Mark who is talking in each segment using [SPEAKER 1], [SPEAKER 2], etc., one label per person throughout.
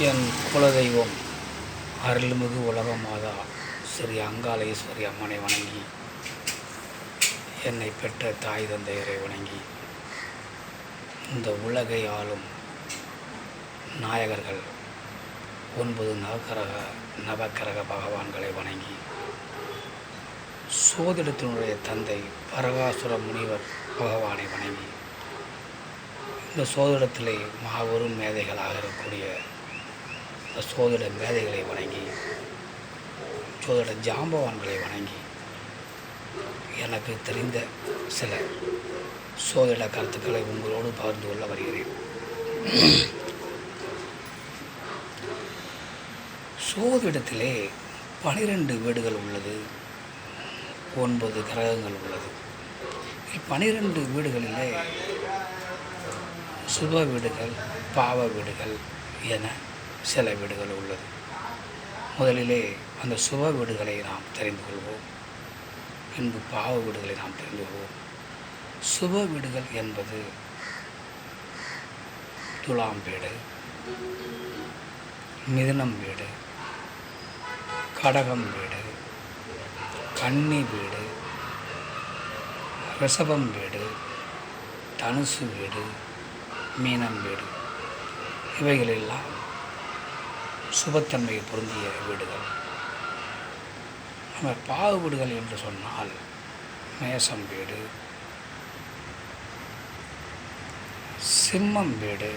[SPEAKER 1] என் குலதெய்வம் அருள்மிகு உலக மாதா ஸ்ரீ அங்காளேஸ்வரி அம்மனை வணங்கி, என்னை பெற்ற தாய் தந்தையரை வணங்கி, இந்த உலகை ஆளும் நாயகர்கள் 9 நவக்கிரக பகவான்களை வணங்கி, சோதிடத்தினுடைய தந்தை பரகாசுர முனிவர் பகவானை வணங்கி, இந்த சோதிடத்திலே மாபெரும் மேதைகளாக இருக்கக்கூடிய இந்த சோதிட மேதைகளை வணங்கி, சோதிட ஜாம்பவான்களை வணங்கி, எனக்கு தெரிந்த சில சோதிட கருத்துக்களை உங்களோடு பகிர்ந்து கொள்ள வருகிறேன். சோதிடத்திலே 12 வீடுகள் உள்ளது, 9 கிரகங்கள் உள்ளது. 12 வீடுகளிலே சுப வீடுகள், பாவ வீடுகள் என சில வீடுகள் உள்ளது. முதலிலே அந்த சுப வீடுகளை நாம் தெரிந்து கொள்வோம், பின்பு பாவ வீடுகளை நாம் தெரிந்து கொள்வோம். சுப வீடுகள் என்பது துலாம் வீடு, மிதுனம் வீடு, கடகம் வீடு, கன்னி வீடு, ரிஷபம் வீடு, தனுசு வீடு, மீனம் வீடு. இவைகளெல்லாம் சுபத்தன்மையை பொருந்திய வீடுகள். நம்ம பாவ வீடுகள் என்று சொன்னால் மேசம் வீடு, சிம்மம் வீடு,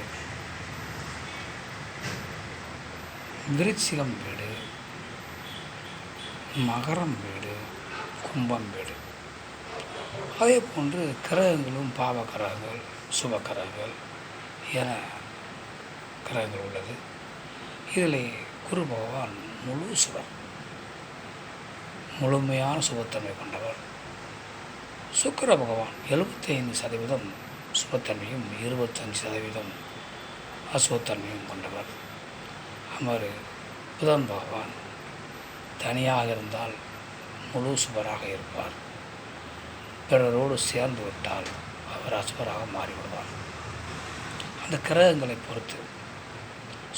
[SPEAKER 1] விருச்சிகம் வீடு, மகரம் வீடு, கும்பம் வீடு. அதே போன்று கிரகங்களும் பாவ கிரகங்கள், சுப கிரகங்கள் என கிரகங்கள் உள்ளது. இதில் குரு பகவான் முழு சுபர், முழுமையான சுபத்தன்மை கொண்டவர். சுக்கிர பகவான் 75% சுபத்தன்மையும் 25% அசுபத்தன்மையும் கொண்டவர். அவர் புதன் பகவான் தனியாக இருந்தால் முழு சுபராக இருப்பார், பிறரோடு சேர்ந்து விட்டால் அவர் அசுபராக மாறிவிடுவார். அந்த கிரகங்களை பொறுத்து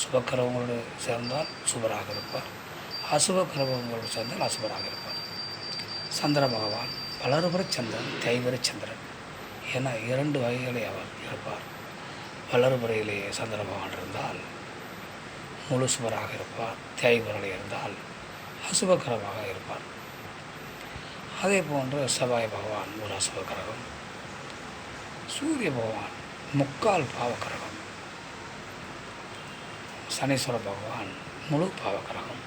[SPEAKER 1] சுபக்கிரகங்களோடு சேர்ந்தால் சுபராக இருப்பார், அசுப கிரகங்களோடு சேர்ந்தால் அசுபராக இருப்பார். சந்திர பகவான் வளர்பிறை சந்திரன், தேய்பிறை சந்திரன் என 2 வகைகளை அவர் இருப்பார். வளர்பிறையிலே சந்திர பகவான் இருந்தால் முழு சுபராக இருப்பார், தேய்பிறையில் இருந்தால் அசுபக்கிரகமாக இருப்பார். அதே போன்று செவ்வாய் பகவான் ஒரு அசுப கிரகம், சூரிய பகவான் முக்கால் பாவக்கிரகம், சனீஸ்வர பகவான் முழு பாவக்கிரகம்.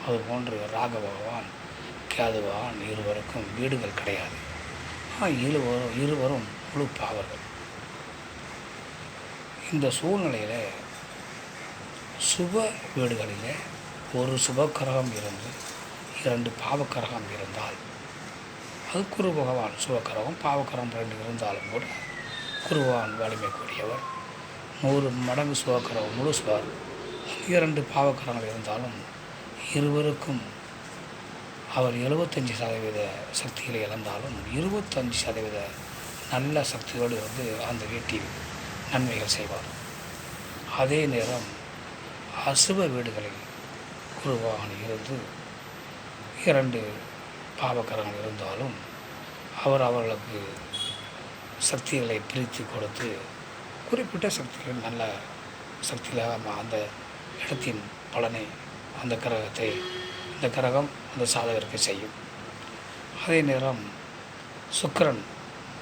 [SPEAKER 1] அதுபோன்று ராக பகவான், கேது பகவான் இருவருக்கும் வீடுகள் கிடையாது. இருவரும் முழு பாவர்கள். இந்த சூழ்நிலையில் சுப வீடுகளிலே ஒரு சுபக்கிரகம் இருந்து 2 பாவக்கிரகம் இருந்தால் அது குரு பகவான் சுபக்கிரகம். பாவக்கிரகம் 2 இருந்தாலும் கூட குரு பகவான் வலிமை கூடியவர். 100 மடங்கு சுபக்கிரகம் முழு சுபர். 2 பாவக்கிரகங்கள் இருந்தாலும் இருவருக்கும் அவர் 75% சக்திகளை இழந்தாலும் 25% நல்ல சக்தியோடு அந்த வீட்டில் நன்மைகள் செய்வார். அதே நேரம் அசுப வீடுகளில் குருவான் இருந்து 2 பாவக்கிரகங்கள் இருந்தாலும் அவர்களுக்கு சக்திகளை பிரித்து கொடுத்து குறிப்பிட்ட சக்திகள் நல்ல சக்தியாக அந்த இடத்தின் பலனை அந்த கிரகம் அந்த சாதகருக்கு செய்யும். அதே நேரம் சுக்கிரன்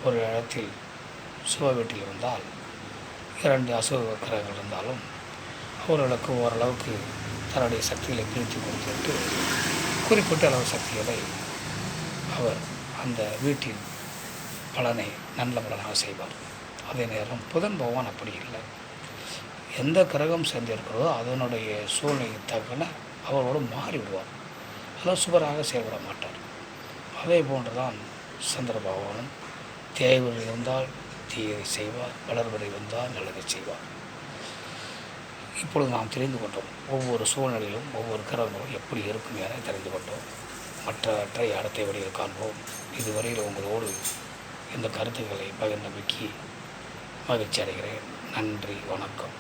[SPEAKER 1] ஒரு இடத்தில் சுப வீட்டில் இருந்தால் 2 அசுப கிரகங்கள் இருந்தாலும் அவர்களுக்கு ஓரளவுக்கு தன்னுடைய சக்திகளை பிரித்து கொடுத்துட்டு குறிப்பிட்ட அளவு சக்திகளை அவர் அந்த வீட்டின் பலனை நல்ல பலனாக செய்வார். அதே நேரம் புதன் பகவான் அப்படி இல்லை. எந்த கிரகம் சேர்ந்திருக்கிறதோ அதனுடைய சூழ்நிலை தக்கன அவரோடு மாறிவிடுவார், அதாவது சுபராக செயல்பட மாட்டார். அதே போன்றுதான் சந்திர பகவானும் தேய்பிறை இருந்தால் தீயதை செய்வார், வளர்பிறை வந்தால் நல்லதை செய்வார். இப்பொழுது நாம் தெரிந்து கொண்டோம், ஒவ்வொரு சூழ்நிலையிலும் ஒவ்வொரு கிரகங்களும் எப்படி இருக்கும் என தெரிந்து கொண்டோம். மற்றவற்றை அடுத்த வழியில் காண்போம். இதுவரையில் உங்களோடு இந்த கருத்துக்களை பகிர்ந்தமைக்கு மகிழ்ச்சி அடைகிறேன். நன்றி, வணக்கம்.